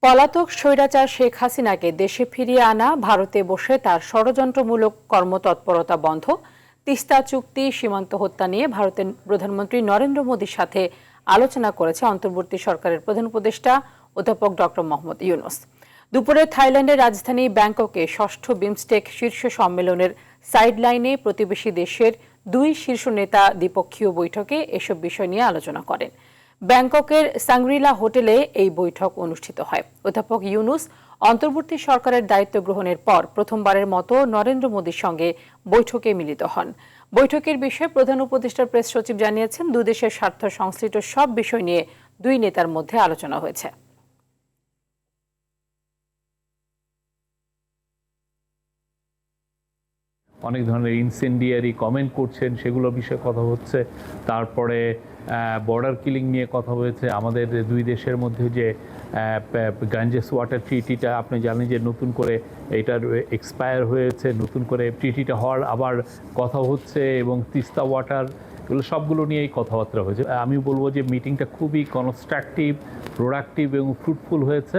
পলাতক স্বৈরাচার শেখ হাসিনাকে দেশে ফিরিয়ে আনা, ভারতে বসে তার ষড়যন্ত্রমূলক কর্মতৎপরতা বন্ধ, তিস্তা চুক্তি, সীমান্ত হত্যা নিয়ে ভারতের প্রধানমন্ত্রী নরেন্দ্র মোদীর সাথে আলোচনা করেছে অন্তর্বর্তী সরকারের প্রধান উপদেষ্টা অধ্যাপক ডক্টর মোহাম্মদ ইউনূস। দুপুরে থাইল্যান্ডের রাজধানী ব্যাংককে ষষ্ঠ বিমস্টেক শীর্ষ সম্মেলনের সাইডলাইনে প্রতিবেশী দেশের দুই শীর্ষ নেতা দ্বিপক্ষীয় বৈঠকে এসব বিষয় নিয়ে আলোচনা করেন। ব্যাংককের সাংগ্রিলা হোটেলে এই বৈঠক অনুষ্ঠিত হয়। অধ্যাপক ইউনূস অন্তর্বর্তী সরকারের দায়িত্ব গ্রহণের পর প্রথমবারের মতো নরেন্দ্র মোদীর সঙ্গে বৈঠকে মিলিত হন। বৈঠকের বিষয়ে প্রধান উপদেষ্টার প্রেস সচিব জানিয়েছেন, দুই দেশের স্বার্থ সংশ্লিষ্ট সব বিষয় নিয়ে দুই নেতার মধ্যে আলোচনা হয়েছে। অনেক ধরনের ইনসেন্ডিয়ারি কমেন্ট করছেন, সেগুলোর বিষয়ে কথা হচ্ছে। তারপরে বর্ডার কিলিং নিয়ে কথা হয়েছে। আমাদের দুই দেশের মধ্যে যে গাঞ্জেস ওয়াটার ট্রিটিটা, আপনি জানেন যে নতুন করে এটার এক্সপায়ার হয়েছে, নতুন করে ট্রিটিটা হওয়ার আবার কথা হচ্ছে, এবং তিস্তা ওয়াটার, এগুলো সবগুলো নিয়েই কথাবার্তা হয়েছে। আমি বলবো যে মিটিংটা খুবই কনস্ট্রাকটিভ, প্রোডাক্টিভ এবং ফ্রুটফুল হয়েছে।